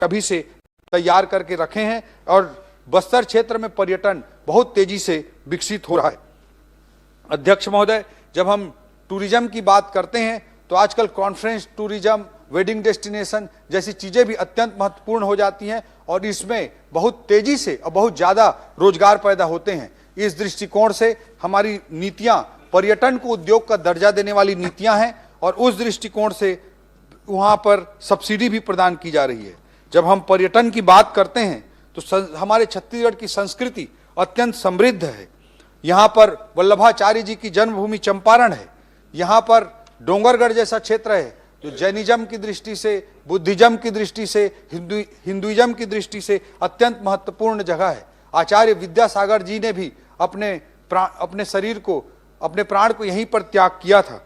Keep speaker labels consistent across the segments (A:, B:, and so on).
A: अभी से तैयार करके रखे हैं और बस्तर क्षेत्र में पर्यटन बहुत तेजी से विकसित हो रहा है। अध्यक्ष महोदय, जब हम टूरिज्म की बात करते हैं तो आजकल कॉन्फ्रेंस टूरिज्म, वेडिंग डेस्टिनेशन जैसी चीजें भी अत्यंत महत्वपूर्ण हो जाती हैं और इसमें बहुत तेजी से और बहुत ज्यादा रोजगार पैदा होते हैं। इस दृष्टिकोण से हमारी नीतियां पर्यटन को उद्योग का दर्जा देने वाली नीतियां हैं और उस दृष्टिकोण से वहां पर सब्सिडी भी प्रदान की जा रही है। जब हम पर्यटन की बात करते हैं तो हमारे छत्तीसगढ़ की संस्कृति अत्यंत समृद्ध है। यहाँ पर वल्लभाचार्य जी की जन्मभूमि चंपारण है, यहाँ पर डोंगरगढ़ जैसा क्षेत्र है जो जैनिज्म की दृष्टि से, बुद्धिज्म की दृष्टि से, हिंदुइज्म की दृष्टि से अत्यंत महत्वपूर्ण जगह है। आचार्य विद्यासागर जी ने भी अपने शरीर को, अपने प्राण को यहीं पर त्याग किया था।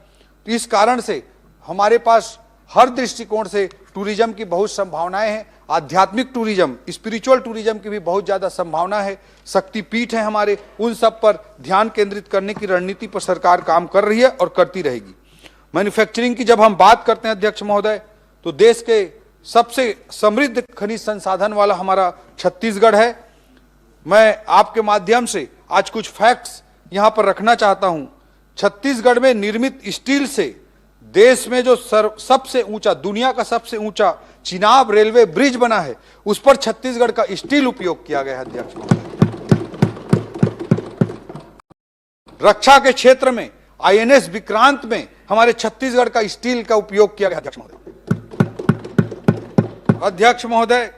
A: तो इस कारण से हमारे पास हर दृष्टिकोण से टूरिज्म की बहुत संभावनाएं हैं। आध्यात्मिक टूरिज्म, स्पिरिचुअल टूरिज्म की भी बहुत ज्यादा संभावना है। शक्तिपीठ है हमारे, उन सब पर ध्यान केंद्रित करने की रणनीति पर सरकार काम कर रही है और करती रहेगी। मैन्युफैक्चरिंग की जब हम बात करते हैं अध्यक्ष महोदय, तो देश के सबसे समृद्ध खनिज संसाधन वाला हमारा छत्तीसगढ़ है। मैं आपके माध्यम से आज कुछ फैक्ट्स यहां पर रखना चाहता हूं। छत्तीसगढ़ में निर्मित स्टील से देश में जो सबसे ऊंचा, दुनिया का सबसे ऊंचा चिनाब रेलवे ब्रिज बना है, उस पर छत्तीसगढ़ का स्टील उपयोग किया गया है अध्यक्ष महोदय। रक्षा के क्षेत्र में आईएनएस विक्रांत में हमारे छत्तीसगढ़ का स्टील का उपयोग किया गया अध्यक्ष महोदय। अध्यक्ष महोदय,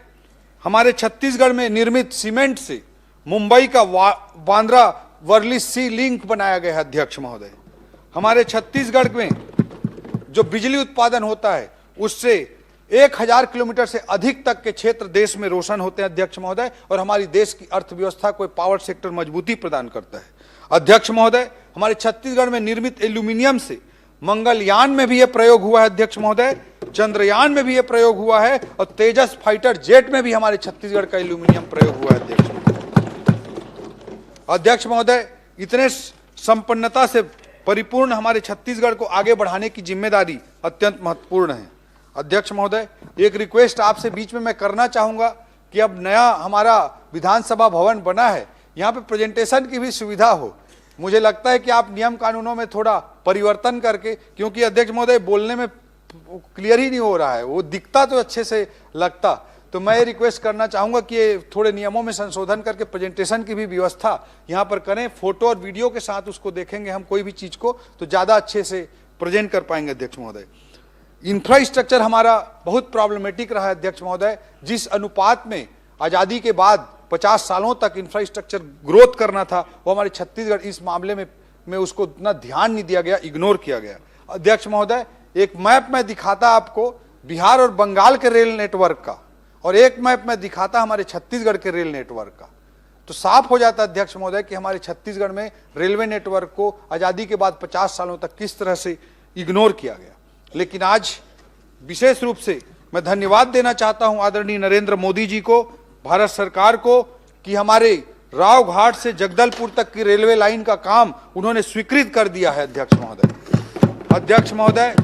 A: हमारे छत्तीसगढ़ में निर्मित सीमेंट से मुंबई का बांद्रा वर्ली सी लिंक बनाया गया है अध्यक्ष महोदय। हमारे छत्तीसगढ़ में जो बिजली उत्पादन होता है उससे 1000 किलोमीटर से अधिक तक के क्षेत्र देश में रोशन होते हैं अध्यक्ष महोदय, और हमारी देश की अर्थव्यवस्था को पावर सेक्टर मजबूती प्रदान करता है। अध्यक्ष महोदय, हमारे छत्तीसगढ़ में निर्मित एल्यूमिनियम से मंगलयान में भी यह प्रयोग हुआ है अध्यक्ष महोदय, चंद्रयान में भी यह प्रयोग हुआ है और तेजस फाइटर जेट में भी हमारे छत्तीसगढ़ का एल्यूमिनियम प्रयोग हुआ है अध्यक्ष महोदय। अध्यक्ष महोदय, इतने संपन्नता से परिपूर्ण हमारे छत्तीसगढ़ को आगे बढ़ाने की जिम्मेदारी अत्यंत महत्वपूर्ण है। अध्यक्ष महोदय, एक रिक्वेस्ट आपसे बीच में मैं करना चाहूंगा कि अब नया हमारा विधानसभा भवन बना है, यहाँ पे प्रेजेंटेशन की भी सुविधा हो। मुझे लगता है कि आप नियम कानूनों में थोड़ा परिवर्तन करके, क्योंकि अध्यक्ष महोदय बोलने में क्लियर ही नहीं हो रहा है, वो दिखता तो अच्छे से लगता, तो मैं रिक्वेस्ट करना चाहूंगा कि ये थोड़े नियमों में संशोधन करके प्रेजेंटेशन की भी व्यवस्था यहाँ पर करें। फोटो और वीडियो के साथ उसको देखेंगे हम कोई भी चीज को तो ज्यादा अच्छे से प्रेजेंट कर पाएंगे अध्यक्ष महोदय। इंफ्रास्ट्रक्चर हमारा बहुत प्रॉब्लमेटिक रहा है अध्यक्ष महोदय। जिस अनुपात में आजादी के बाद 50 सालों तक इंफ्रास्ट्रक्चर ग्रोथ करना था, वो हमारे छत्तीसगढ़ इस मामले में उसको उतना ध्यान नहीं दिया गया, इग्नोर किया गया। अध्यक्ष महोदय, एक मैप में दिखाता आपको बिहार और बंगाल के रेल नेटवर्क का, और एक मैप में दिखाता हमारे छत्तीसगढ़ के रेल नेटवर्क का, तो साफ हो जाता अध्यक्ष महोदय कि हमारे छत्तीसगढ़ में रेलवे नेटवर्क को आजादी के बाद 50 सालों तक किस तरह से इग्नोर किया गया। लेकिन आज विशेष रूप से मैं धन्यवाद देना चाहता हूं आदरणीय नरेंद्र मोदी जी को, भारत सरकार को, कि हमारे राव घाट से जगदलपुर तक की रेलवे लाइन का काम उन्होंने स्वीकृत कर दिया है अध्यक्ष महोदय। अध्यक्ष महोदय,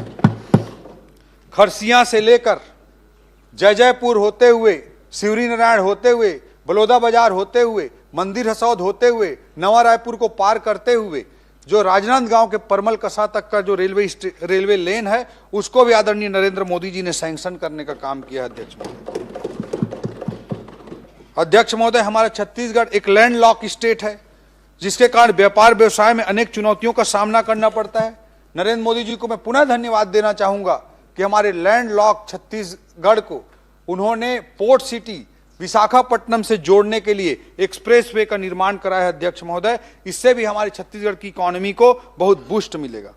A: खरसिया से लेकर जयजयपुर होते हुए, शिवरी नारायण होते हुए, बलौदा बाजार होते हुए, मंदिर हसौद होते हुए, नवा रायपुर को पार करते हुए जो राजनांदगांव के परमल कसा तक का जो रेलवे लेन है, उसको भी आदरणीय नरेंद्र मोदी जी ने सैंक्शन करने का काम किया अध्यक्ष महोदय। अध्यक्ष महोदय, हमारा छत्तीसगढ़ एक लैंड लॉक स्टेट है, जिसके कारण व्यापार व्यवसाय में अनेक चुनौतियों का सामना करना पड़ता है। नरेंद्र मोदी जी को मैं पुनः धन्यवाद देना चाहूंगा कि हमारे लैंड लॉक छत्तीसगढ़ को उन्होंने पोर्ट सिटी विशाखापट्टनम से जोड़ने के लिए एक्सप्रेसवे का निर्माण कराया है अध्यक्ष महोदय। इससे भी हमारे छत्तीसगढ़ की इकोनॉमी को बहुत बूस्ट मिलेगा।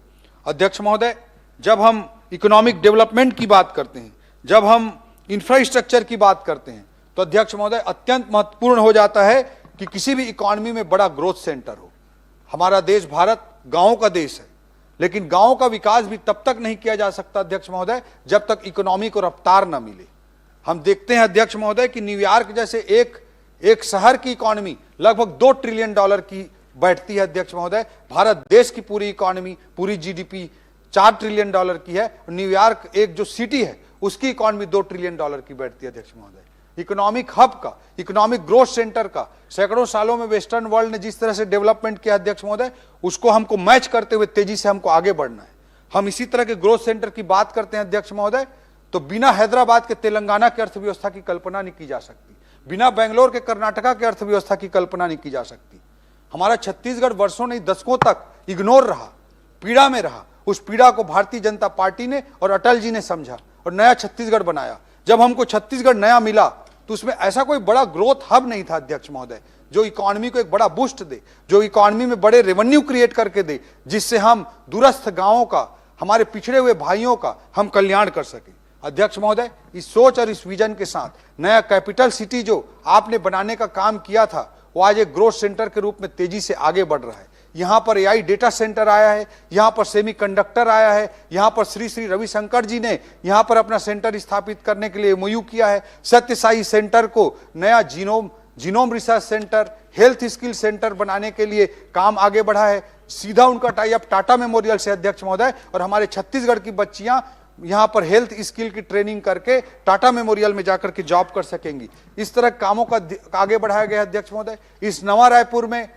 A: अध्यक्ष महोदय, जब हम इकोनॉमिक डेवलपमेंट की बात करते हैं, जब हम इंफ्रास्ट्रक्चर की बात करते हैं, तो अध्यक्ष महोदय अत्यंत महत्वपूर्ण हो जाता है कि किसी भी इकोनॉमी में बड़ा ग्रोथ सेंटर हो। हमारा देश भारत गांवों का देश है, लेकिन गांवों का विकास भी तब तक नहीं किया जा सकता अध्यक्ष महोदय जब तक इकोनॉमी को रफ्तार न मिले। हम देखते हैं अध्यक्ष महोदय कि न्यूयॉर्क जैसे एक शहर की इकोनॉमी लगभग $2 ट्रिलियन की बैठती है अध्यक्ष महोदय। भारत देश की पूरी इकोनॉमी, पूरी जीडीपी $4 ट्रिलियन की है। न्यूयॉर्क एक जो सिटी है उसकी इकॉनमी $2 ट्रिलियन की बैठती है अध्यक्ष महोदय। इकोनॉमिक हब का, इकोनॉमिक ग्रोथ सेंटर का सैकड़ों सालों में वेस्टर्न वर्ल्ड ने जिस तरह से डेवलपमेंट किया अध्यक्ष महोदय, उसको हमको मैच करते हुए तेजी से हमको आगे बढ़ना है। हम इसी तरह के ग्रोथ सेंटर की बात करते हैं अध्यक्ष महोदय, तो बिना हैदराबाद के तेलंगाना की अर्थव्यवस्था की कल्पना नहीं की जा सकती, बिना बेंगलोर के कर्नाटका की अर्थव्यवस्था की कल्पना नहीं की जा सकती। हमारा छत्तीसगढ़ वर्षों नहीं दशकों तक इग्नोर रहा, पीड़ा में रहा। उस पीड़ा को भारतीय जनता पार्टी ने और अटल जी ने समझा और नया छत्तीसगढ़ बनाया। जब हमको छत्तीसगढ़ नया मिला तो उसमें ऐसा कोई बड़ा ग्रोथ हब नहीं था अध्यक्ष महोदय, जो इकोनॉमी को एक बड़ा बूस्ट दे, जो इकोनॉमी में बड़े रेवेन्यू क्रिएट करके दे, जिससे हम दूरस्थ गांवों का, हमारे पिछड़े हुए भाइयों का हम कल्याण कर सके। अध्यक्ष महोदय, इस सोच और इस विजन के साथ नया कैपिटल सिटी जो आपने बनाने का काम किया था, वो आज एक ग्रोथ सेंटर के रूप में तेजी से आगे बढ़ रहा है। यहां पर एआई डेटा सेंटर आया है, यहां पर सेमीकंडक्टर आया है, यहां पर श्री श्री रविशंकर जी ने यहां पर अपना सेंटर स्थापित करने के लिए एमओयू किया है। सत्य साई सेंटर को नया genome research centre, health skill centre बनाने के लिए काम आगे बढ़ा है। सीधा उनका टाई अप टाटा मेमोरियल से अध्यक्ष महोदय, और हमारे छत्तीसगढ़ की बच्चियां यहां पर हेल्थ स्किल की ट्रेनिंग करके टाटा मेमोरियल में जाकर के जॉब कर सकेंगी। इस तरह कामों का आगे बढ़ाया गया अध्यक्ष महोदय। इस नवा रायपुर में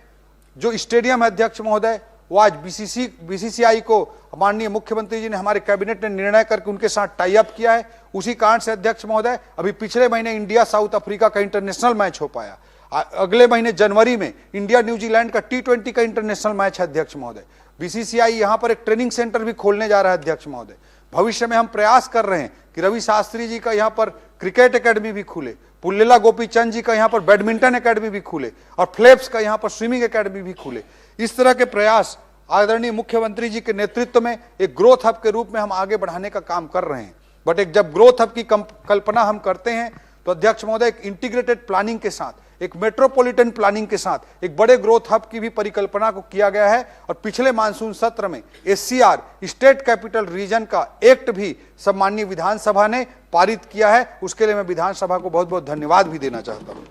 A: जो स्टेडियम है अध्यक्ष महोदय, वो आज बीसीसीआई को माननीय मुख्यमंत्री जी ने, हमारे कैबिनेट ने निर्णय करके उनके साथ टाई अप किया है। उसी कारण से अध्यक्ष महोदय अभी पिछले महीने इंडिया साउथ अफ्रीका का इंटरनेशनल मैच हो पाया। अगले महीने जनवरी में इंडिया न्यूजीलैंड का T20 का इंटरनेशनल मैच है अध्यक्ष महोदय। बीसीसीआई यहां पर एक ट्रेनिंग सेंटर भी खोलने जा रहा है अध्यक्ष महोदय। भविष्य में हम प्रयास कर रहे हैं कि रवि शास्त्री जी का यहां पर क्रिकेट एकेडमी भी खुले, पुल्लेला गोपीचंद जी का यहां पर बैडमिंटन एकेडमी भी खुले, और फ्लेप्स का यहां पर स्विमिंग एकेडमी भी खुले। इस तरह के प्रयास आदरणीय मुख्यमंत्री जी के नेतृत्व में एक ग्रोथ हब के रूप में हम आगे बढ़ाने का काम कर रहे हैं। बट एक जब ग्रोथ हब की कल्पना हम करते हैं तो अध्यक्ष महोदय एक इंटीग्रेटेड प्लानिंग के साथ, एक मेट्रोपॉलिटन प्लानिंग के साथ एक बड़े ग्रोथ हब की भी परिकल्पना को किया गया है। और पिछले मानसून सत्र में SCR स्टेट कैपिटल रीजन का एक्ट भी सम्माननीय विधानसभा ने पारित किया है। उसके लिए मैं विधानसभा को बहुत बहुत धन्यवाद भी देना चाहता हूं।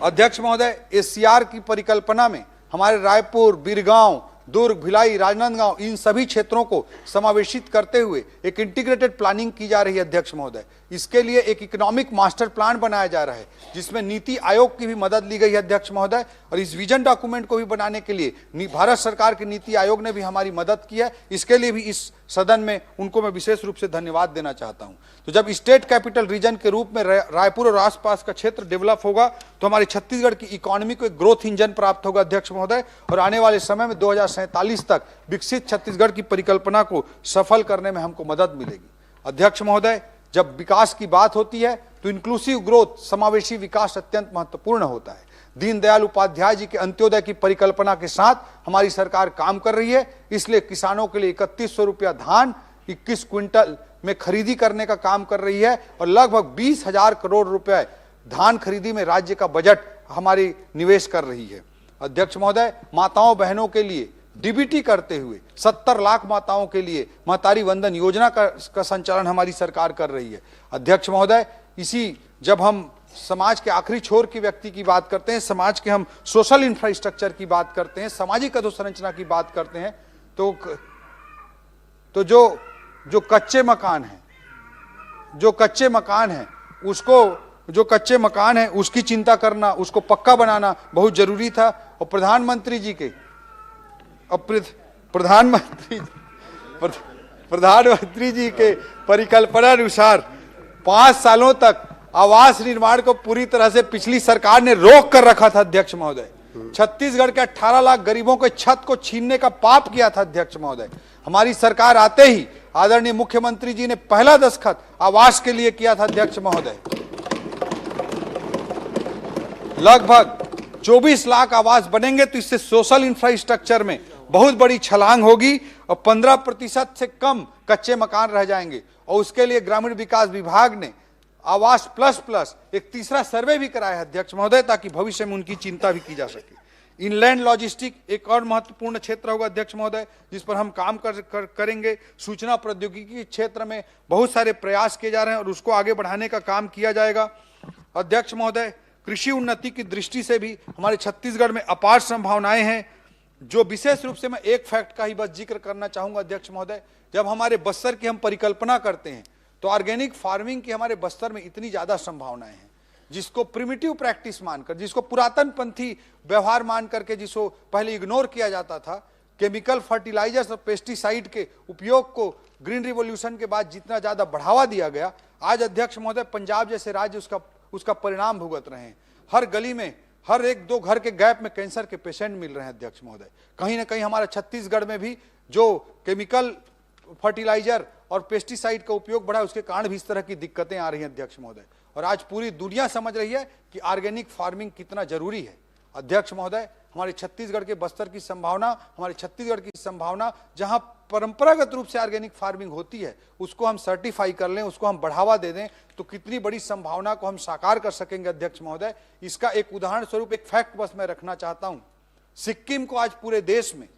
A: अध्यक्ष महोदय, SCR की परिकल्पना में हमारे रायपुर, बीरगांव, दुर्ग, भिलाई, राजनांदगांव, इन सभी क्षेत्रों को समावेशित करते हुए एक इंटीग्रेटेड प्लानिंग की जा रही है अध्यक्ष महोदय। इसके लिए एक इकोनॉमिक मास्टर प्लान बनाया जा रहा है, जिसमें नीति आयोग की भी मदद ली गई है अध्यक्ष महोदय। और इस विजन डॉक्यूमेंट को भी बनाने के लिए भारत सरकार के नीति आयोग ने भी हमारी मदद की है। इसके लिए भी इस सदन में उनको मैं विशेष रूप से धन्यवाद देना चाहता हूं। तो जब स्टेट कैपिटल रीजन के रूप में रायपुर और आसपास का क्षेत्र डेवलप होगा तो हमारे छत्तीसगढ़ की इकोनॉमी को एक ग्रोथ इंजन प्राप्त होगा अध्यक्ष महोदय। और आने वाले समय में 2047 तक विकसित छत्तीसगढ़ की परिकल्पना को सफल करने में हमको मदद मिलेगी। अध्यक्ष महोदय, जब विकास की बात होती है तो इंक्लूसिव ग्रोथ, समावेशी विकास अत्यंत महत्वपूर्ण होता है। दीनदयाल उपाध्याय जी के अंत्योदय की परिकल्पना के साथ हमारी सरकार काम कर रही है। इसलिए किसानों के लिए 3100 रुपया धान 21 क्विंटल में खरीदी करने का काम कर रही है, और लगभग 20,000 करोड़ रुपए धान खरीदी में राज्य का बजट हमारी निवेश कर रही है। अध्यक्ष महोदय, माताओं बहनों के लिए डीबीटी करते हुए 70 लाख माताओं के लिए महतारी वंदन योजना का संचालन हमारी सरकार कर रही है। अध्यक्ष महोदय, जब हम समाज के आखिरी छोर के व्यक्ति की बात करते हैं, समाज के हम सोशल इंफ्रास्ट्रक्चर की बात करते हैं, सामाजिक अधोसंरचना की बात करते हैं, तो जो कच्चे मकान हैं उसकी चिंता करना, उसको पक्का बनाना बहुत जरूरी था। और प्रधानमंत्री जी के परिकल्पना अनुसार 5 सालों तक आवास निर्माण को पूरी तरह से पिछली सरकार ने रोक कर रखा था अध्यक्ष महोदय। छत्तीसगढ़ के 18 लाख गरीबों के छत को छीनने का पाप किया था अध्यक्ष महोदय। हमारी सरकार आते ही आदरणीय मुख्यमंत्री जी ने पहला दस्तखत आवास के लिए किया था अध्यक्ष महोदय। लगभग 24 लाख आवास बनेंगे तो इससे सोशल इंफ्रास्ट्रक्चर में बहुत बड़ी छलांग होगी और 15% से कम कच्चे मकान रह जाएंगे। और उसके लिए ग्रामीण विकास विभाग ने आवास प्लस एक तीसरा सर्वे भी कराया है अध्यक्ष महोदय, ताकि भविष्य में उनकी चिंता भी की जा सके। इनलैंड लॉजिस्टिक एक और महत्वपूर्ण क्षेत्र होगा अध्यक्ष महोदय, जिस पर हम काम करेंगे। सूचना प्रौद्योगिकी के क्षेत्र में बहुत सारे प्रयास किए जा रहे हैं और उसको आगे बढ़ाने का काम किया जाएगा। अध्यक्ष महोदय, कृषि उन्नति की दृष्टि से भी हमारे छत्तीसगढ़ में अपार संभावनाएं हैं, जो विशेष रूप से मैं एक फैक्ट का ही बस जिक्र करना चाहूंगा अध्यक्ष महोदय। जब हमारे बस्तर की हम परिकल्पना करते हैं तो ऑर्गेनिक फार्मिंग की हमारे बस्तर में इतनी ज्यादा संभावनाएं हैं, जिसको प्रिमिटिव प्रैक्टिस मानकर, जिसको पुरातन पंथी व्यवहार मान करके, जिसको पहले इग्नोर किया जाता था, केमिकल फर्टिलाइजर्स और पेस्टिसाइड के उपयोग को ग्रीन रिवॉल्यूशन के बाद जितना ज्यादा बढ़ावा दिया गया, आज अध्यक्ष महोदय पंजाब जैसे राज्य उसका परिणाम भुगत रहे हैं। हर गली में, हर एक दो घर के गैप में कैंसर के पेशेंट मिल रहे हैं अध्यक्ष महोदय। कहीं ना कहीं हमारा छत्तीसगढ़ में भी जो केमिकल फर्टिलाइजर और पेस्टिसाइड का उपयोग बढ़ा, उसके कारण भी इस तरह की दिक्कतें आ रही हैं अध्यक्ष महोदय। और आज पूरी दुनिया समझ रही है कि ऑर्गेनिक फार्मिंग कितना जरूरी है अध्यक्ष महोदय। हमारे छत्तीसगढ़ के बस्तर की संभावना, हमारे छत्तीसगढ़ की संभावना, जहां परंपरागत रूप से ऑर्गेनिक फार्मिंग होती है, उसको हम सर्टिफाई कर लें, उसको हम बढ़ावा दे दें, तो कितनी बड़ी संभावना को हम साकार कर सकेंगे अध्यक्ष महोदय। इसका एक उदाहरण स्वरूप, एक फैक्ट बस मैं रखना चाहता हूं। सिक्किम को आज पूरे देश में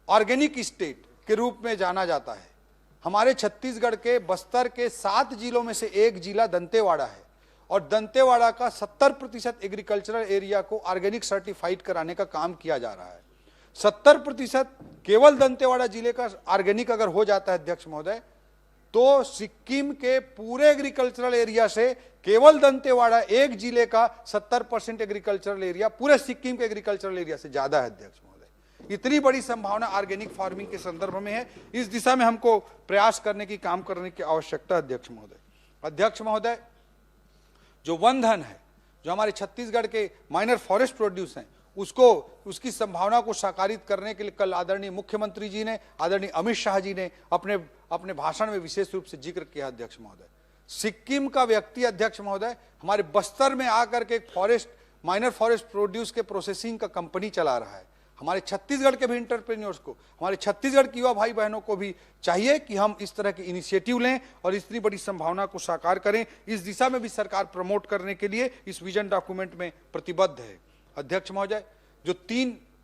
A: ऑर्गेनिक स्टेट के रूप में जाना जाता है। हमारे छत्तीसगढ़ के बस्तर के 7 जिलों में से एक जिला दंतेवाड़ा है, और दंतेवाड़ा का 70% एग्रीकल्चरल एरिया को ऑर्गेनिक सर्टिफाइड कराने का काम किया जा रहा है। 70% केवल दंतेवाड़ा जिले का ऑर्गेनिक अगर हो जाता है अध्यक्ष महोदय, तो सिक्किम के पूरे एग्रीकल्चरल एरिया से केवल दंतेवाड़ा एक जिले का 70% एग्रीकल्चरल एरिया पूरे सिक्किम के एग्रीकल्चरल एरिया से ज्यादा है अध्यक्ष महोदय। इतनी बड़ी संभावना ऑर्गेनिक फार्मिंग के संदर्भ में है। इस दिशा में हमको प्रयास करने की, काम करने की आवश्यकता है अध्यक्ष महोदय। अध्यक्ष महोदय, जो वन धन है, जो हमारे छत्तीसगढ़ के माइनर फॉरेस्ट प्रोड्यूस हैं, उसकी संभावना को साकारित करने के लिए कल आदरणीय मुख्यमंत्री जी ने, आदरणीय अमित शाह जी ने अपने भाषण में विशेष रूप से जिक्र किया अध्यक्ष महोदय। सिक्किम का व्यक्ति अध्यक्ष महोदय हमारे बस्तर में आकर के माइनर फॉरेस्ट प्रोड्यूस के प्रोसेसिंग का कंपनी चला रहा है। हमारे छत्तीसगढ़ के भी इंटरप्रेन्योर्स को, हमारे छत्तीसगढ़ की युवा भाई बहनों को भी चाहिए कि हम इस तरह की इनिशिएटिव लें और इतनी बड़ी संभावना को साकार करें। इस दिशा में भी सरकार प्रमोट करने के लिए इस विजन डॉक्यूमेंट में प्रतिबद्ध है अध्यक्ष महोदय।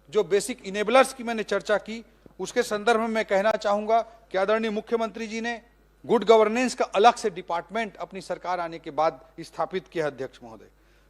A: जो बेसिक इनेबलर्स की मैंने चर्चा की, उसके संदर्भ में मैं कहना चाहूंगा कि आदरणीय मुख्यमंत्री जी ने गुड गवर्नेंस का अलग से डिपार्टमेंट अपनी सरकार आने के बाद स्थापित किया अध्यक्ष महोदय।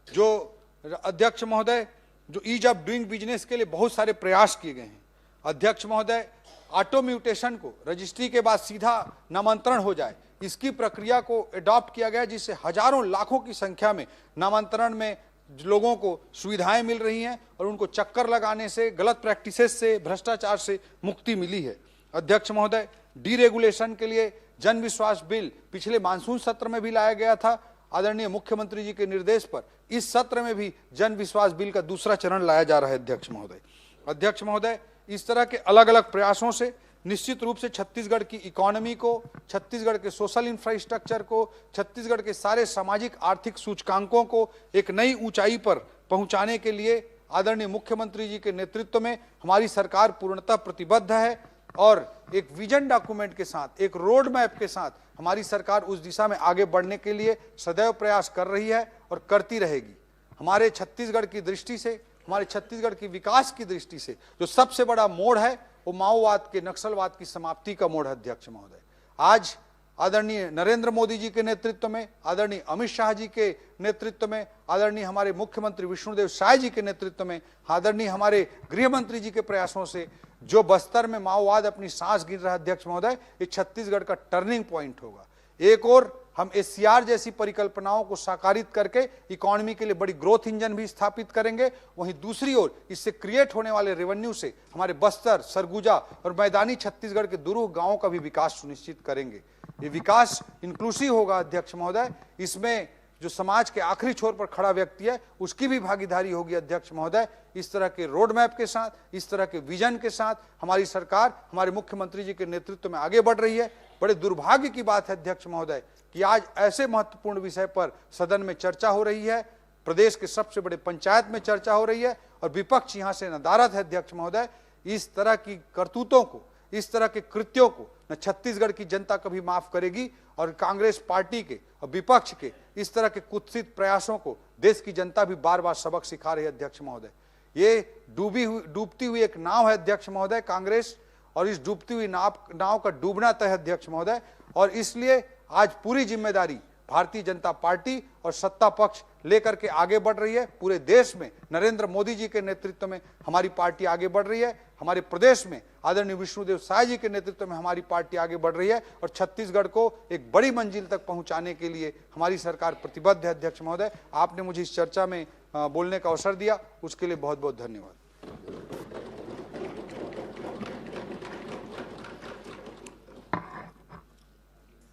A: जो अध्यक्ष महोदय, जो ईज ऑफ डूइंग बिजनेस के लिए बहुत सारे प्रयास किए गए हैं अध्यक्ष महोदय। ऑटो म्यूटेशन को रजिस्ट्री के बाद सीधा नामांतरण हो जाए, इसकी प्रक्रिया को अडॉप्ट किया गया, जिससे हजारों लाखों की संख्या में नामांतरण में लोगों को सुविधाएं मिल रही हैं और उनको चक्कर लगाने से, गलत प्रैक्टिसेस से, भ्रष्टाचार से मुक्ति मिली है अध्यक्ष महोदय। डीरेगुलेशन के लिए जन विश्वास बिल पिछले मानसून सत्र में भी लाया गया था। आदरणीय मुख्यमंत्री जी के निर्देश पर इस सत्र में भी जन विश्वास बिल का दूसरा चरण लाया जा रहा है अध्यक्ष महोदय। अध्यक्ष महोदय, इस तरह के अलग अलग प्रयासों से निश्चित रूप से छत्तीसगढ़ की इकोनॉमी को, छत्तीसगढ़ के सोशल इंफ्रास्ट्रक्चर को, छत्तीसगढ़ के सारे सामाजिक आर्थिक सूचकांकों को एक नई ऊंचाई पर पहुंचाने के लिए आदरणीय मुख्यमंत्री जी के नेतृत्व में हमारी सरकार पूर्णतः प्रतिबद्ध है, और एक विजन डॉक्यूमेंट के साथ, एक रोड मैप के साथ हमारी सरकार उस दिशा में आगे बढ़ने के लिए सदैव प्रयास कर रही है और करती रहेगी। हमारे छत्तीसगढ़ की दृष्टि से, हमारे छत्तीसगढ़ की विकास की दृष्टि से जो सबसे बड़ा मोड़ है, वो माओवाद के, नक्सलवाद की समाप्ति का मोड़ है अध्यक्ष महोदय। आज आदरणीय नरेंद्र मोदी जी के नेतृत्व में, आदरणीय अमित शाह जी के नेतृत्व में, आदरणीय हमारे मुख्यमंत्री विष्णुदेव साय जी के नेतृत्व में, आदरणीय हमारे गृह मंत्री जी के प्रयासों से जो बस्तर में माओवाद अपनी सांस गिन रहा है अध्यक्ष महोदय, ये छत्तीसगढ़ का टर्निंग पॉइंट होगा। एक और हम एससीआर जैसी परिकल्पनाओं को साकारित करके इकोनॉमी के लिए बड़ी ग्रोथ इंजन भी स्थापित करेंगे, वहीं दूसरी ओर इससे क्रिएट होने वाले रेवेन्यू से हमारे बस्तर, सरगुजा और मैदानी छत्तीसगढ़ के दूर गांवों का भी विकास सुनिश्चित करेंगे। ये विकास इंक्लूसिव होगा अध्यक्ष महोदय। इसमें जो समाज के आखिरी छोर पर खड़ा व्यक्ति है, उसकी भी भागीदारी होगी अध्यक्ष महोदय। इस तरह के रोड मैप के साथ, इस तरह के विजन के साथ हमारी सरकार हमारे मुख्यमंत्री जी के नेतृत्व में आगे बढ़ रही है। बड़े दुर्भाग्य की बात है अध्यक्ष महोदय कि आज ऐसे महत्वपूर्ण विषय पर सदन में चर्चा हो रही है, प्रदेश के सबसे बड़े पंचायत में चर्चा हो रही है, और विपक्ष यहां से नदारद है अध्यक्ष महोदय। इस तरह की करतूतों को, इस तरह के कृत्यों को न छत्तीसगढ़ की जनता कभी माफ करेगी, और कांग्रेस पार्टी के और विपक्ष के इस तरह के कुत्सित प्रयासों को देश की जनता भी बार बार सबक सिखा रही है अध्यक्ष महोदय। ये डूबती हुई एक नाव है अध्यक्ष महोदय कांग्रेस, और इस डूबती हुई नाव का डूबना तय है अध्यक्ष महोदय। और इसलिए आज पूरी जिम्मेदारी भारतीय जनता पार्टी और सत्ता पक्ष लेकर के आगे बढ़ रही है। पूरे देश में नरेंद्र मोदी जी के नेतृत्व में हमारी पार्टी आगे बढ़ रही है। हमारे प्रदेश में आदरणीय विष्णुदेव साय जी के नेतृत्व में हमारी पार्टी आगे बढ़ रही है और छत्तीसगढ़ को एक बड़ी मंजिल तक पहुंचाने के लिए हमारी सरकार प्रतिबद्ध है। अध्यक्ष महोदय, आपने मुझे इस चर्चा में बोलने का अवसर दिया, उसके लिए बहुत बहुत धन्यवाद।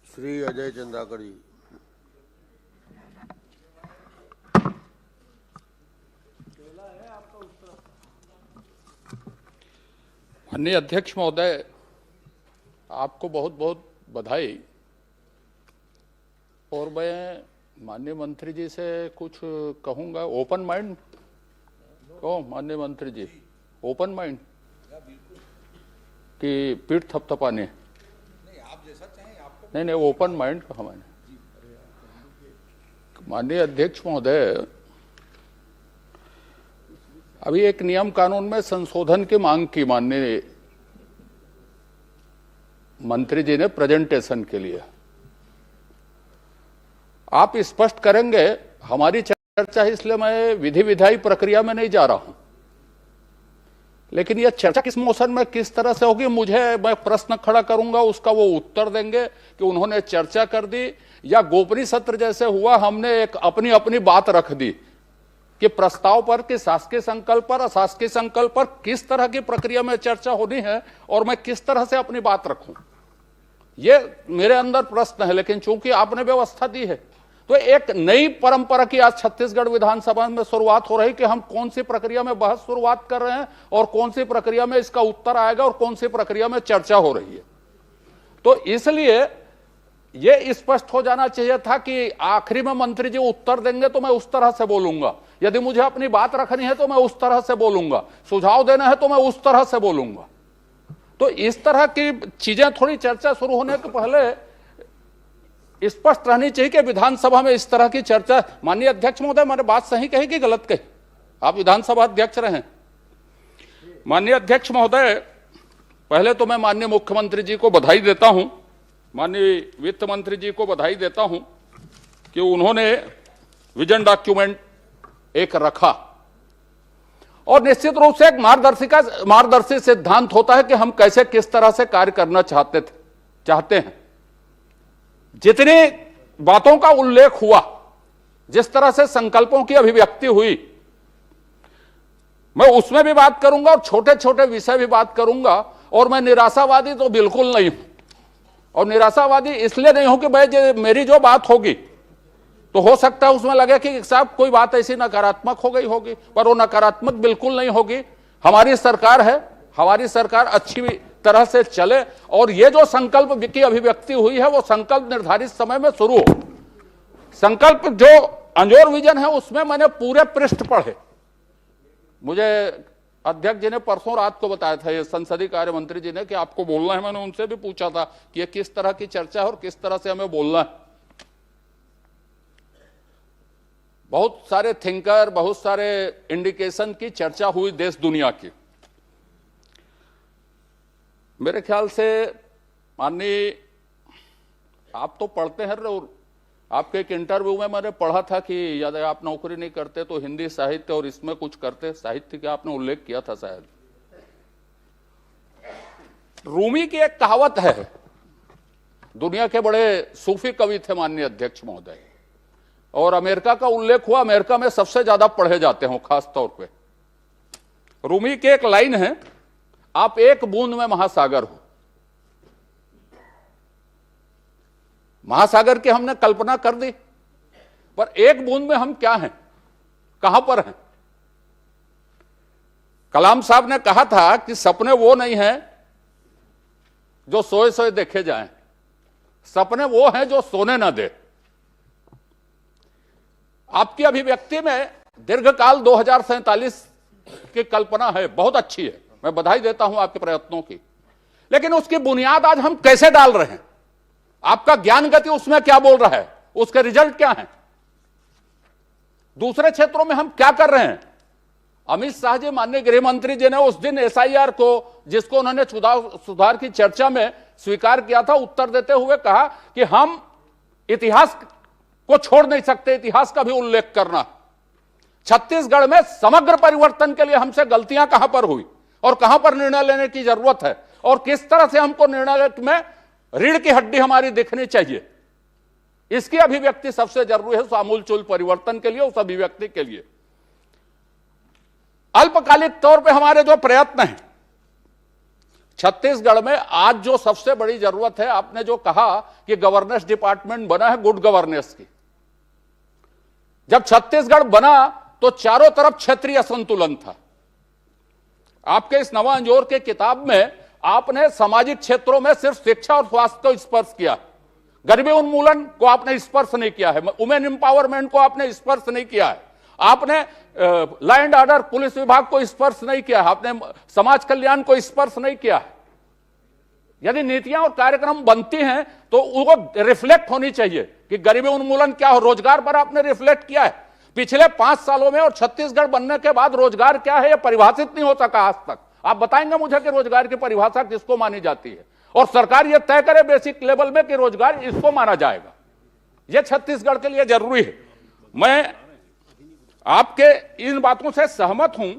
B: श्री अजय चंद्राकर जी।
C: माननीय अध्यक्ष महोदय, आपको बहुत बहुत बधाई। और मैं माननीय मंत्री जी से कुछ कहूंगा। ओपन माइंड कहो माननीय मंत्री जी, ओपन माइंड कि पीठ थपथपाने? नहीं, ओपन माइंड कहा मैंने। माननीय अध्यक्ष महोदय, अभी एक नियम कानून में संशोधन की मांग की माननीय मंत्री जी ने प्रेजेंटेशन के लिए। आप स्पष्ट करेंगे? हमारी चर्चा है, इसलिए मैं विधि विधायी प्रक्रिया में नहीं जा रहा हूं, लेकिन यह चर्चा किस मोशन में किस तरह से होगी, मैं प्रश्न खड़ा करूंगा, उसका वो उत्तर देंगे कि उन्होंने चर्चा कर दी, या गोपनीय सत्र जैसे हुआ हमने एक अपनी अपनी बात रख दी कि प्रस्ताव पर, कि शासकीय संकल्प पर, अशासकीय संकल्प पर किस तरह की प्रक्रिया में चर्चा होनी है और मैं किस तरह से अपनी बात रखूं, ये मेरे अंदर प्रश्न है। लेकिन चूंकि आपने व्यवस्था दी है, तो एक नई परंपरा की आज छत्तीसगढ़ विधानसभा में शुरुआत हो रही कि हम कौन सी प्रक्रिया में बहस शुरुआत कर रहे हैं और कौन सी प्रक्रिया में इसका उत्तर आएगा और कौन सी प्रक्रिया में चर्चा हो रही है। तो इसलिए यह स्पष्ट हो जाना चाहिए था कि आखिरी में मंत्री जी उत्तर देंगे तो मैं उस तरह से बोलूंगा, यदि मुझे अपनी बात रखनी है तो मैं उस तरह से बोलूंगा, सुझाव देना है तो मैं उस तरह से बोलूंगा। तो इस तरह की चीजें थोड़ी चर्चा शुरू होने के पहले स्पष्ट रहनी चाहिए कि विधानसभा में इस तरह की चर्चा। माननीय अध्यक्ष महोदय, मैंने बात सही कही कि गलत कही? आप विधानसभा अध्यक्ष रहे। माननीय अध्यक्ष महोदय, पहले तो मैं माननीय मुख्यमंत्री जी को बधाई देता हूं, माननीय वित्त मंत्री जी को बधाई देता हूं कि उन्होंने विजन डॉक्यूमेंट एक रखा, और निश्चित रूप से एक मार्गदर्शी सिद्धांत होता है कि हम कैसे किस तरह से कार्य करना चाहते हैं। जितनी बातों का उल्लेख हुआ, जिस तरह से संकल्पों की अभिव्यक्ति हुई, मैं उसमें भी बात करूंगा और छोटे छोटे विषय भी बात करूंगा। और मैं निराशावादी तो बिल्कुल नहीं हूं, और निराशावादी इसलिए नहीं हूं कि भाई मेरी जो बात होगी तो हो सकता है उसमें लगे कि साहब कोई बात ऐसी नकारात्मक हो गई होगी, पर वो नकारात्मक बिल्कुल नहीं होगी। हमारी सरकार है, हमारी सरकार अच्छी तरह से चले, और ये जो संकल्प की अभिव्यक्ति हुई है वो संकल्प निर्धारित समय में शुरू हो। संकल्प जो अंजोर विजन है उसमें मैंने पूरे पृष्ठ पढ़े। मुझे अध्यक्ष जी ने परसों रात को बताया था, ये संसदीय कार्य मंत्री जी ने, कि आपको बोलना है। मैंने उनसे भी पूछा था कि ये किस तरह की चर्चा है और किस तरह से हमें बोलना है। बहुत सारे थिंकर, बहुत सारे इंडिकेशन की चर्चा हुई देश दुनिया की। मेरे ख्याल से माननीय, आप तो पढ़ते हैं, और आपके एक इंटरव्यू में मैंने पढ़ा था कि यदि आप नौकरी नहीं करते तो हिंदी साहित्य और इसमें कुछ करते। साहित्य का आपने उल्लेख किया था शायद। रूमी की एक कहावत है, दुनिया के बड़े सूफी कवि थे माननीय अध्यक्ष महोदय, और अमेरिका का उल्लेख हुआ, अमेरिका में सबसे ज्यादा पढ़े जाते हो खास तौर पे। रूमी की एक लाइन है, आप एक बूंद में महासागर हो। महासागर की हमने कल्पना कर दी, पर एक बूंद में हम क्या हैं, कहां पर हैं? कलाम साहब ने कहा था कि सपने वो नहीं हैं जो सोए सोए देखे जाएं, सपने वो हैं जो सोने ना दे। आपकी अभिव्यक्ति में दीर्घकाल 2047 की कल्पना है, बहुत अच्छी है, मैं बधाई देता हूं आपके प्रयत्नों की। लेकिन उसकी बुनियाद आज हम कैसे डाल रहे हैं? आपका ज्ञान गति उसमें क्या बोल रहा है? उसके रिजल्ट क्या हैं? दूसरे क्षेत्रों में हम क्या कर रहे हैं? अमित शाह जी, माननीय गृह मंत्री जी ने उस दिन एसआईआर को, जिसको उन्होंने सुधार की चर्चा में स्वीकार किया था, उत्तर देते हुए कहा कि हम इतिहास को छोड़ नहीं सकते, इतिहास का भी उल्लेख करना। छत्तीसगढ़ में समग्र परिवर्तन के लिए हमसे गलतियां कहां पर हुई? और कहां पर निर्णय लेने की जरूरत है और किस तरह से हमको निर्णय में रीढ़ की हड्डी हमारी दिखनी चाहिए, इसकी अभिव्यक्ति सबसे जरूरी है आमूलचूल परिवर्तन के लिए, उस अभिव्यक्ति के लिए। अल्पकालिक तौर पे हमारे जो प्रयत्न हैं छत्तीसगढ़ में, आज जो सबसे बड़ी जरूरत है, आपने जो कहा कि गवर्नेंस डिपार्टमेंट बना है गुड गवर्नेंस की। जब छत्तीसगढ़ बना तो चारों तरफ क्षेत्रीय असंतुलन था। आपके इस नवा अंजोर के किताब में आपने सामाजिक क्षेत्रों में सिर्फ शिक्षा और स्वास्थ्य को स्पर्श किया, गरीबी उन्मूलन को आपने स्पर्श नहीं किया है, वुमेन एम्पावरमेंट को आपने स्पर्श नहीं किया है, आपने लॉ एंड ऑर्डर पुलिस विभाग को स्पर्श नहीं किया है, आपने समाज कल्याण को स्पर्श नहीं किया है। यदि नीतियां और कार्यक्रम बनती हैं तो वो रिफ्लेक्ट होनी चाहिए कि गरीबी उन्मूलन क्या हो, रोजगार पर आपने रिफ्लेक्ट किया है पिछले 5 सालों में, और छत्तीसगढ़ बनने के बाद रोजगार क्या है यह परिभाषित नहीं हो सका आज तक। आप बताएंगे मुझे कि रोजगार की परिभाषा किसको मानी जाती है, और सरकार यह तय करे बेसिक लेवल में कि रोजगार इसको माना जाएगा। यह छत्तीसगढ़ के लिए जरूरी है। मैं आपके इन बातों से सहमत हूं,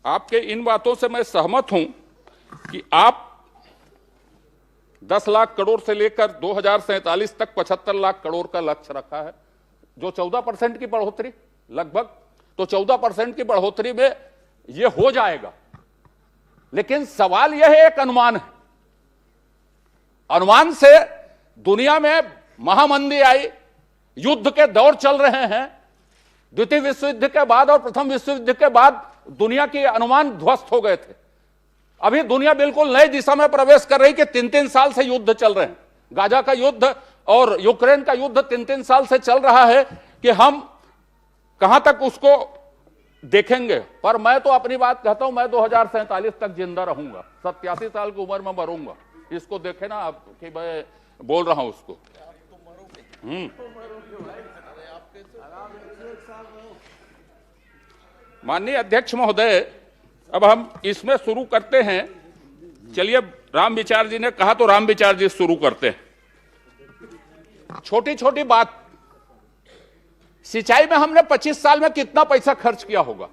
C: आपके इन बातों से मैं सहमत हूं कि आप 10 लाख करोड़ से लेकर 2047 तक 75 लाख करोड़ का लक्ष्य रखा है, जो 14% की बढ़ोतरी लगभग, तो 14% की बढ़ोतरी में यह हो जाएगा। लेकिन सवाल यह है, एक अनुमान है, अनुमान से दुनिया में महामंदी आई, युद्ध के दौर चल रहे हैं, द्वितीय विश्व युद्ध के बाद और प्रथम विश्व युद्ध के बाद दुनिया के अनुमान ध्वस्त हो गए थे। अभी दुनिया बिल्कुल नई दिशा में प्रवेश कर रही कि 3-3 साल से युद्ध चल रहे हैं। गाजा का युद्ध और यूक्रेन का युद्ध 3-3 साल से चल रहा है कि हम कहां तक उसको देखेंगे। पर मैं तो अपनी बात कहता हूं, मैं 2047 तक जिंदा रहूंगा, 87 साल की उम्र में मरूंगा। इसको देखे ना आप कि मैं बोल रहा हूं उसको। माननीय अध्यक्ष महोदय, अब हम इसमें शुरू करते हैं। चलिए, राम विचार जी ने कहा तो राम विचार जी शुरू करते हैं। छोटी छोटी बात, सिंचाई में हमने 25 साल में कितना पैसा खर्च किया होगा,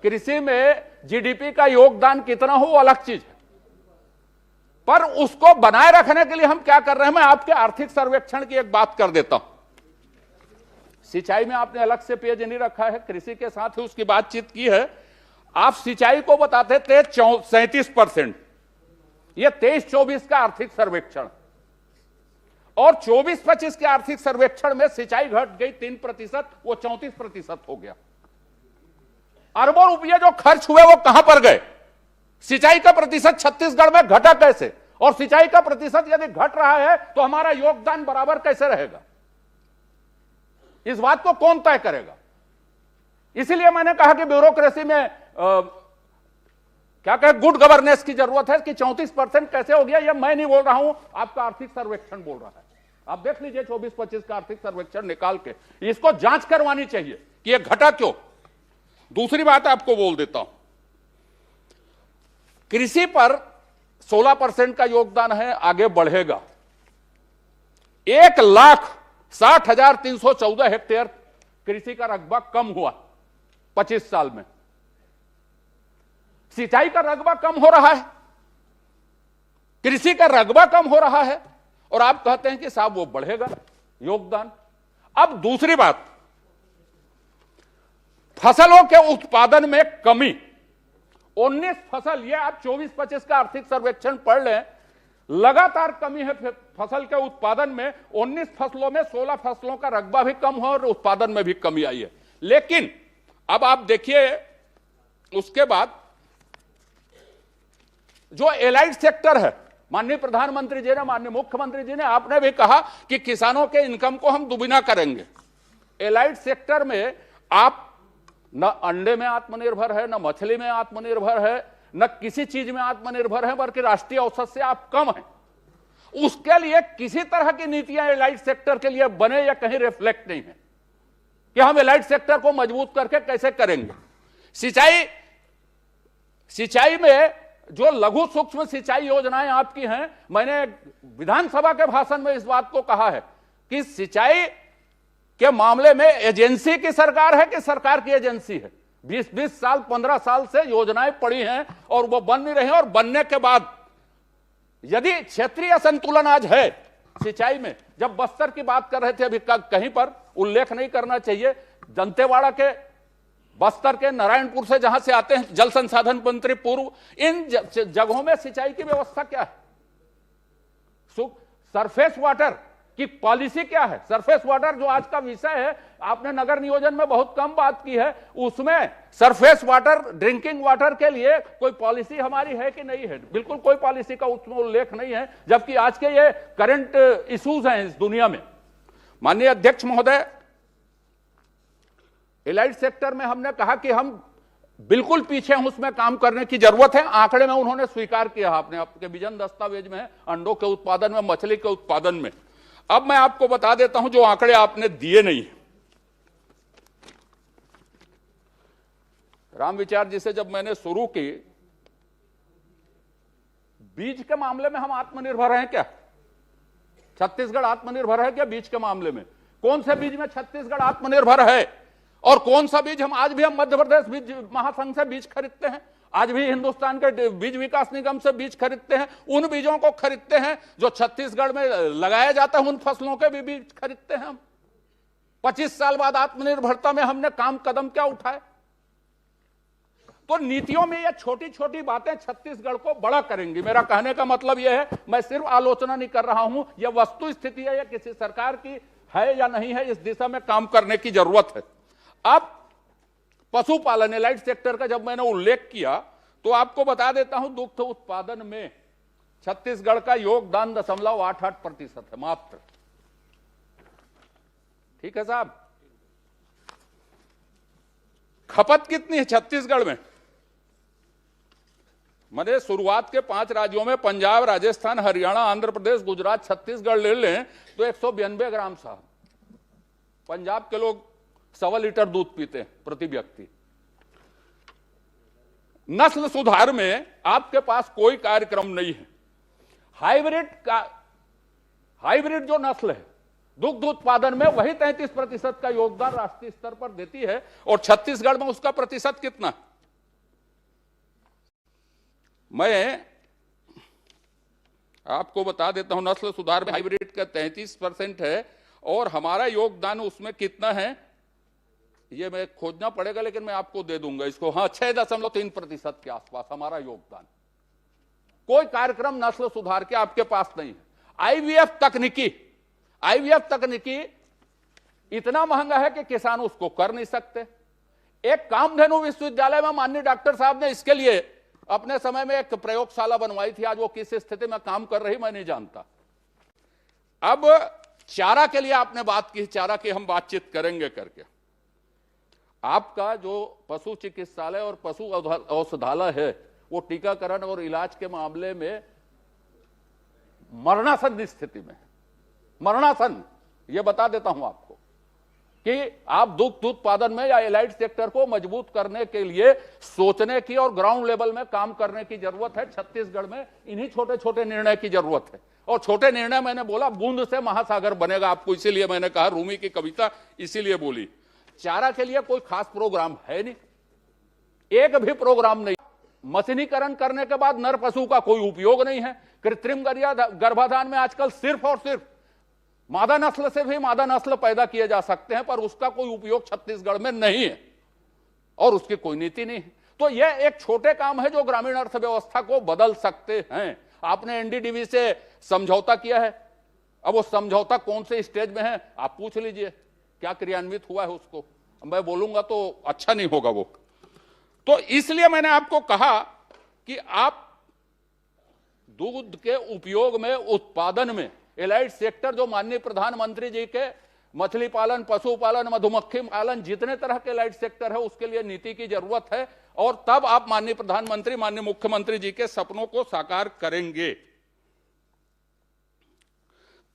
C: कृषि में जीडीपी का योगदान कितना हो वो अलग चीज है, पर उसको बनाए रखने के लिए हम क्या कर रहे हैं। मैं आपके आर्थिक सर्वेक्षण की एक बात कर देता हूं। सिंचाई में आपने अलग से पेज नहीं रखा है, कृषि के साथ ही उसकी बातचीत की है। आप सिंचाई को बताते थे 37%, यह 23-24 का आर्थिक सर्वेक्षण, और 24-25 के आर्थिक सर्वेक्षण में सिंचाई घट गई 3%, वो 34% हो गया। अरबों रुपये जो खर्च हुए वो कहां पर गए? सिंचाई का प्रतिशत छत्तीसगढ़ में घटा कैसे? और सिंचाई का प्रतिशत यदि घट रहा है तो हमारा योगदान बराबर कैसे रहेगा? इस बात को कौन तय करेगा? इसीलिए मैंने कहा कि ब्यूरोक्रेसी में क्या कहे, गुड गवर्नेंस की जरूरत है। कि 34% कैसे हो गया, यह मैं नहीं बोल रहा हूं, आपका आर्थिक सर्वेक्षण बोल रहा है। आप देख लीजिए 24-25 का आर्थिक सर्वेक्षण निकाल के, इसको जांच करवानी चाहिए कि यह घटा क्यों। दूसरी बात आपको बोल देता हूं, कृषि पर 16% का योगदान है, आगे बढ़ेगा। 1,60,314 हेक्टेयर कृषि का रकबा कम हुआ 25 साल में। सिंचाई का रकबा कम हो रहा है, कृषि का रकबा कम हो रहा है, और आप कहते हैं कि साहब वो बढ़ेगा योगदान। अब दूसरी बात, फसलों के उत्पादन में कमी, 19 फसल, ये आप 24-25 का आर्थिक सर्वेक्षण पढ़ लें, लगातार कमी है फसल के उत्पादन में। 19 फसलों में 16 फसलों का रकबा भी कम हो और उत्पादन में भी कमी आई है। लेकिन अब आप देखिए, उसके बाद जो एलाइड सेक्टर है, माननीय प्रधानमंत्री जी ने, माननीय मुख्यमंत्री जी ने, आपने भी कहा कि किसानों के इनकम को हम दुगुना करेंगे। एलाइड सेक्टर में आप न अंडे में आत्मनिर्भर है, न मछली में आत्मनिर्भर है, न किसी चीज में आत्मनिर्भर है, बल्कि राष्ट्रीय औसत से आप कम हैं। उसके लिए किसी तरह की नीतियां एलाइड सेक्टर के लिए बने या कहीं रिफ्लेक्ट नहीं है कि हम एलाइड सेक्टर को मजबूत करके कैसे करेंगे। सिंचाई में जो लघु सूक्ष्म सिंचाई योजनाएं आपकी हैं, मैंने विधानसभा के भाषण में इस बात को कहा है कि सिंचाई के मामले में एजेंसी की सरकार है कि सरकार की एजेंसी है? 20-20 साल 15 साल से योजनाएं पड़ी हैं और वो बन नहीं रही हैं, और बनने के बाद यदि क्षेत्रीय असंतुलन आज है सिंचाई में, जब बस्तर की बात कर रहे थे अभी, कहीं पर उल्लेख नहीं करना चाहिए दंतेवाड़ा के, बस्तर के, नारायणपुर से जहां से आते हैं जल संसाधन मंत्री पूर्व, इन जगहों में सिंचाई की व्यवस्था क्या है? सरफेस वाटर की पॉलिसी क्या है? सरफेस वाटर जो आज का विषय है, आपने नगर नियोजन में बहुत कम बात की है, उसमें सरफेस वाटर, ड्रिंकिंग वाटर के लिए कोई पॉलिसी हमारी है कि नहीं है? बिल्कुल कोई पॉलिसी का उसमें उल्लेख नहीं है, जबकि आज के ये करंट इश्यूज हैं इस दुनिया में। माननीय अध्यक्ष महोदय, एलाइड सेक्टर में हमने कहा कि हम बिल्कुल पीछे हैं, उसमें काम करने की जरूरत है। आंकड़े में उन्होंने स्वीकार किया, आपने आपके विजन दस्तावेज में है, अंडों के उत्पादन में, मछली के उत्पादन में। अब मैं आपको बता देता हूं जो आंकड़े आपने दिए नहीं है। राम विचार जी से जब मैंने शुरू की, बीज के मामले में हम आत्मनिर्भर हैं क्या? छत्तीसगढ़ आत्मनिर्भर है क्या बीज के मामले में? कौन से बीज में छत्तीसगढ़ आत्मनिर्भर है? और कौन सा बीज आज भी हम मध्य प्रदेश बीज महासंघ से बीज खरीदते हैं, आज भी हिंदुस्तान के बीज विकास निगम से बीज खरीदते हैं, उन बीजों को खरीदते हैं जो छत्तीसगढ़ में लगाया जाता है, उन फसलों के भी बीज खरीदते हैं हम। 25 साल बाद आत्मनिर्भरता में हमने काम कदम क्या उठाए? तो नीतियों में ये छोटी छोटी बातें छत्तीसगढ़ को बड़ा करेंगी। मेरा कहने का मतलब यह है, मैं सिर्फ आलोचना नहीं कर रहा हूं, यह वस्तु स्थिति है, यह किसी सरकार की है या नहीं है, इस दिशा में काम करने की जरूरत है। अब पशुपालन, एलाइड सेक्टर का जब मैंने उल्लेख किया तो आपको बता देता हूं, दुग्ध उत्पादन में छत्तीसगढ़ का योगदान 0.88% है मात्र। ठीक है साहब? खपत कितनी है छत्तीसगढ़ में? मैंने शुरुआत के 5 राज्यों में पंजाब, राजस्थान, हरियाणा, आंध्र प्रदेश, गुजरात, छत्तीसगढ़ ले लें तो 192 ग्राम साहब। पंजाब के लोग 1.25 लीटर दूध पीते हैं प्रति व्यक्ति। नस्ल सुधार में आपके पास कोई कार्यक्रम नहीं है। हाइब्रिड जो नस्ल है दुग्ध उत्पादन में, वही 33% का योगदान राष्ट्रीय स्तर पर देती है, और छत्तीसगढ़ में उसका प्रतिशत कितना? मैं आपको बता देता हूं, नस्ल सुधार में हाइब्रिड का 33% है, और हमारा योगदान उसमें कितना है ये मैं खोजना पड़ेगा, लेकिन मैं आपको दे दूंगा इसको। हाँ, 6.3% के आसपास हमारा योगदान। कोई कार्यक्रम नस्ल सुधार के आपके पास नहीं है। आईवीएफ तकनीकी इतना महंगा है कि किसान उसको कर नहीं सकते। एक कामधेनु विश्वविद्यालय में माननीय डॉक्टर साहब ने इसके लिए अपने समय में एक प्रयोगशाला बनवाई थी, आज वो किस स्थिति में काम कर रही मैं नहीं जानता। अब चारा के लिए आपने बात की, चारा की हम बातचीत करेंगे करके। आपका जो पशु चिकित्सालय और पशु औषधालय है, वो टीकाकरण और इलाज के मामले में मरणासन स्थिति में है। मरणासन, ये बता देता हूं आपको कि आप दुग्ध उत्पादन में या एलाइड सेक्टर को मजबूत करने के लिए सोचने की और ग्राउंड लेवल में काम करने की जरूरत है। छत्तीसगढ़ में इन्हीं छोटे छोटे निर्णय की जरूरत है, और छोटे निर्णय मैंने बोला बूंद से महासागर बनेगा आपको, इसीलिए मैंने कहा, रूमी की कविता इसीलिए बोली। चारा के लिए कोई खास प्रोग्राम है नहीं, एक भी प्रोग्राम नहीं। मशीनीकरण करने के बाद नर पशु का कोई उपयोग नहीं है। कृत्रिम गर्भाधान में आजकल सिर्फ और सिर्फ मादा नस्ल से भी मादा नस्ल पैदा किए जा सकते हैं, पर उसका कोई उपयोग छत्तीसगढ़ में नहीं है और उसकी कोई नीति नहीं है। तो यह एक छोटे काम है जो ग्रामीण अर्थव्यवस्था को बदल सकते हैं। आपने एनडीडीबी से समझौता किया है, अब वो समझौता कौन से स्टेज में है आप पूछ लीजिए, क्या क्रियान्वित हुआ है उसको मैं बोलूंगा तो अच्छा नहीं होगा वो। तो इसलिए मैंने आपको कहा कि आप दूध के उपयोग में, उत्पादन में एलाइड सेक्टर, जो माननीय प्रधानमंत्री जी के मछली पालन, पशुपालन, मधुमक्खी पालन, जितने तरह के एलाइड सेक्टर है उसके लिए नीति की जरूरत है, और तब आप माननीय प्रधानमंत्री, माननीय मुख्यमंत्री जी के सपनों को साकार करेंगे।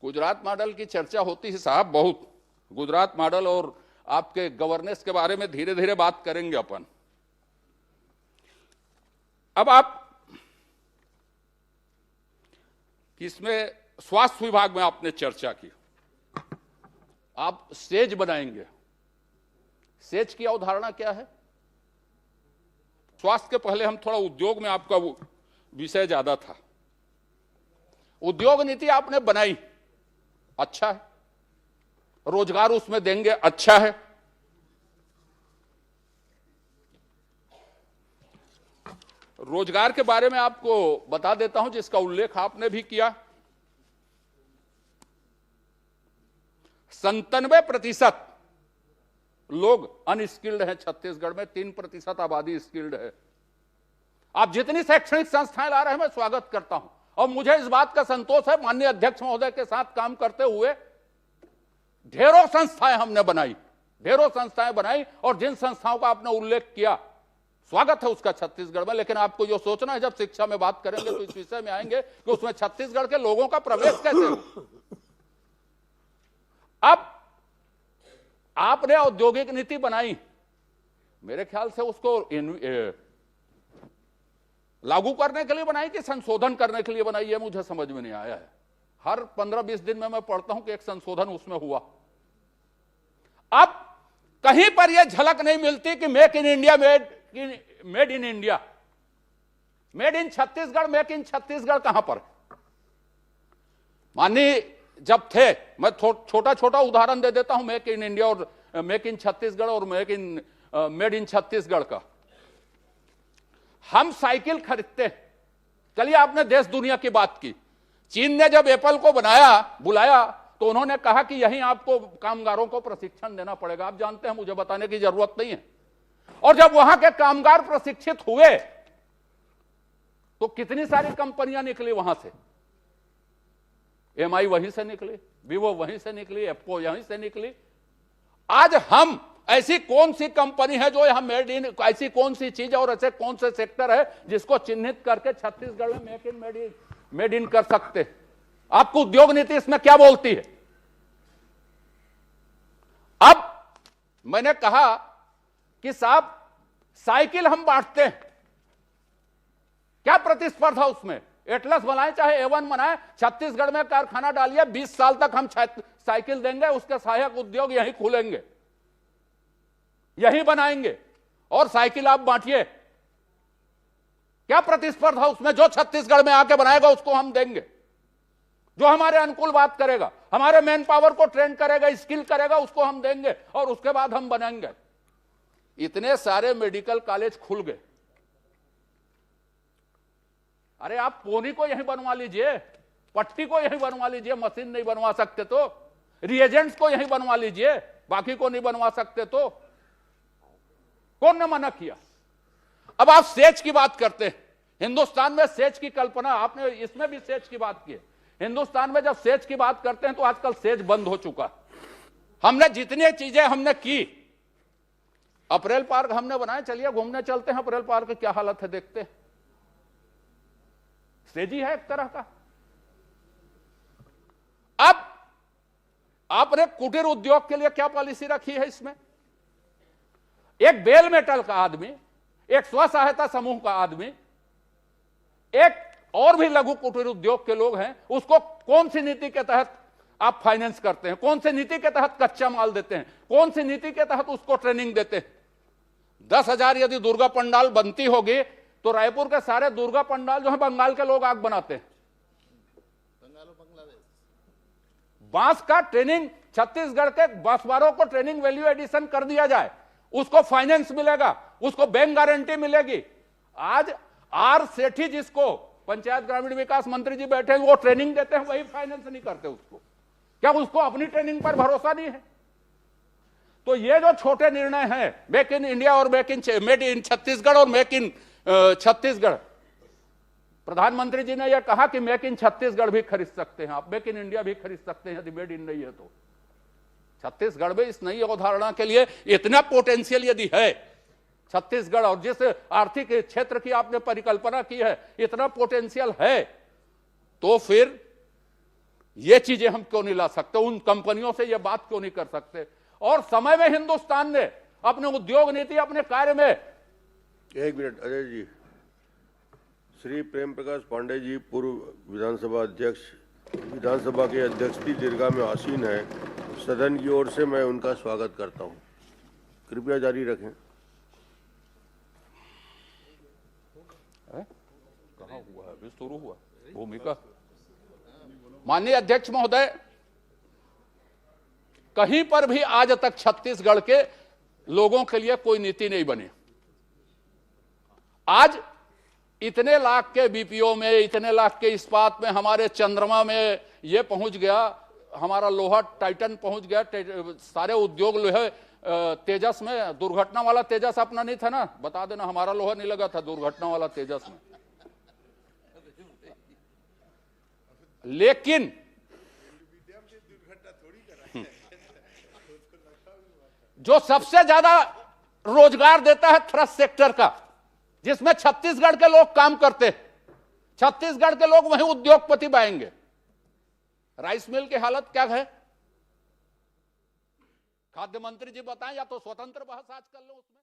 C: गुजरात मॉडल की चर्चा होती है साहब बहुत, गुजरात मॉडल और आपके गवर्नेंस के बारे में धीरे धीरे बात करेंगे अपन। अब आप इसमें स्वास्थ्य विभाग में आपने चर्चा की, आप सेज बनाएंगे। सेज की अवधारणा क्या है? स्वास्थ्य के पहले हम थोड़ा उद्योग में, आपका विषय ज्यादा था। उद्योग नीति आपने बनाई, अच्छा है, रोजगार उसमें देंगे, अच्छा है। रोजगार के बारे में आपको बता देता हूं, जिसका उल्लेख आपने भी किया। 97% लोग अनस्किल्ड हैं छत्तीसगढ़ में, 3% आबादी स्किल्ड है। आप जितनी शैक्षणिक संस्थाएं ला रहे हैं, मैं स्वागत करता हूं, और मुझे इस बात का संतोष है, माननीय अध्यक्ष महोदय के साथ काम करते हुए ढेरों संस्थाएं हमने बनाई, ढेरों संस्थाएं बनाई, और जिन संस्थाओं का आपने उल्लेख किया, स्वागत है उसका छत्तीसगढ़ में। लेकिन आपको जो सोचना है, जब शिक्षा में बात करेंगे तो इस विषय में आएंगे कि उसमें छत्तीसगढ़ के लोगों का प्रवेश कैसे हो। अब आपने औद्योगिक नीति बनाई, मेरे ख्याल से उसको लागू करने के लिए बनाई कि संशोधन करने के लिए बनाई है, मुझे समझ में नहीं आया है। हर 15-20 दिन में मैं पढ़ता हूं कि एक संशोधन उसमें हुआ। अब कहीं पर यह झलक नहीं मिलती कि make in India, made in India, made in Chhattisgarh, make in Chhattisgarh कहां पर? माननीय जब थे, मैं छोटा छोटा उदाहरण दे देता हूं मेक इन इंडिया और मेक इन छत्तीसगढ़ और मेड इन छत्तीसगढ़ का। हम साइकिल खरीदते हैं, चलिए आपने देश दुनिया की बात की। चीन ने जब एप्पल को बुलाया तो उन्होंने कहा कि यहीं आपको कामगारों को प्रशिक्षण देना पड़ेगा। आप जानते हैं, मुझे बताने की जरूरत नहीं है। और जब वहां के कामगार प्रशिक्षित हुए तो कितनी सारी कंपनियां निकली वहां से। एमआई वहीं से निकली, वीवो वहीं से निकली, एप्पो यहीं से निकली। आज हम, ऐसी कौन सी कंपनी है जो यहां मेड इन, ऐसी कौन सी चीज और ऐसे कौन से सेक्टर है जिसको चिन्हित करके छत्तीसगढ़ में मेड इन कर सकते? आपको उद्योग नीति इसमें क्या बोलती है? अब मैंने कहा कि साहब साइकिल हम बांटते हैं, क्या प्रतिस्पर्धा उसमें? एटलस बनाए चाहे एवन बनाए, छत्तीसगढ़ में कारखाना डालिए, 20 साल तक हम साइकिल देंगे, उसके सहायक उद्योग यहीं खुलेंगे, यहीं बनाएंगे, और साइकिल आप बांटिए। क्या प्रतिस्पर्धा उसमें? जो छत्तीसगढ़ में आके बनाएगा उसको हम देंगे, जो हमारे अनुकूल बात करेगा, हमारे मैन पावर को ट्रेन करेगा, स्किल करेगा, उसको हम देंगे, और उसके बाद हम बनाएंगे। इतने सारे मेडिकल कॉलेज खुल गए। अरे आप पोनी को यहीं बनवा लीजिए, पट्टी को यहीं बनवा लीजिए, मशीन नहीं बनवा सकते तो, रिएजेंट्स को यहीं बनवा लीजिए, बाकी को नहीं बनवा सकते तो कौन ने मना किया? अब आप सेज की बात करते हैं। हिंदुस्तान में सेज की कल्पना, आपने इसमें भी सेज की बात की है। हिंदुस्तान में जब सेज की बात करते हैं तो आजकल सेज बंद हो चुका। हमने जितनी चीजें हमने की, अप्रैल पार्क हमने बनाए, चलिए घूमने चलते हैं, अप्रैल पार्क की क्या हालत है देखते हैं। सेज ही है एक तरह का। अब आपने कुटीर उद्योग के लिए क्या पॉलिसी रखी है इसमें? एक बेल मेटल का आदमी, एक स्व सहायता समूह का आदमी, एक और भी लघु कुटीर उद्योग के लोग हैं, उसको कौन सी नीति के तहत आप फाइनेंस करते हैं? कौन सी नीति के तहत कच्चा माल देते हैं? कौन सी नीति के तहत उसको ट्रेनिंग देते हैं? 10,000 यदि दुर्गा पंडाल बनती होगी तो रायपुर के सारे दुर्गा पंडाल जो है बंगाल के लोग आग बनाते हैं। बांस का ट्रेनिंग, छत्तीसगढ़ के बांसवारों को ट्रेनिंग वैल्यू एडिशन कर दिया जाए, उसको फाइनेंस मिलेगा, उसको बैंक गारंटी मिलेगी। आज आर सेठी, जिसको पंचायत ग्रामीण विकास मंत्री जी बैठे हैं, वो ट्रेनिंग देते हैं, वही फाइनेंस नहीं करते उसको। क्या उसको अपनी ट्रेनिंग पर भरोसा नहीं है? तो ये जो छोटे निर्णय हैं, मेक इन इंडिया और मेड इन छत्तीसगढ़ और मेक इन छत्तीसगढ़, प्रधानमंत्री जी ने यह कहा कि मेक इन छत्तीसगढ़ भी खरीद सकते हैं आप, मेक इन इंडिया भी खरीद सकते हैं यदि मेड इन नहीं है तो। छत्तीसगढ़ में इस नई अवधारणा के लिए इतना पोटेंशियल यदि है छत्तीसगढ़, और जिस आर्थिक क्षेत्र की आपने परिकल्पना की है, इतना पोटेंशियल है, तो फिर ये चीजें हम क्यों नहीं ला सकते? उन कंपनियों से ये बात क्यों नहीं कर सकते? और समय में हिंदुस्तान ने अपने उद्योग नीति, अपने कार्य में।
B: एक मिनट अजय जी, श्री प्रेम प्रकाश पांडे जी पूर्व विधानसभा अध्यक्ष, विधानसभा के अध्यक्ष की दीर्घा में आसीन है, सदन की ओर से मैं उनका स्वागत करता हूं। कृपया जारी रखें।
C: कहाँ हुआ है? अभी शुरू हुआ भूमिका। माननीय अध्यक्ष महोदय, कहीं पर भी आज तक छत्तीसगढ़ के लोगों के लिए कोई नीति नहीं बनी। आज इतने लाख के बीपीओ में, इतने लाख के इस्पात में, हमारे चंद्रमा में ये पहुंच गया, हमारा लोहा टाइटन पहुंच गया, सारे उद्योग लोहे तेजस में। दुर्घटना वाला तेजस अपना नहीं था ना, बता देना, हमारा लोहा नहीं लगा था दुर्घटना वाला तेजस में। लेकिन जो सबसे ज्यादा रोजगार देता है थ्रस्ट सेक्टर का, जिसमें छत्तीसगढ़ के लोग काम करते हैं, छत्तीसगढ़ के लोग वहीं उद्योगपति बनेंगे। राइस मिल की हालत क्या है? खाद्य मंत्री जी बताएं, या तो स्वतंत्र बहस आज कर लो उसमें।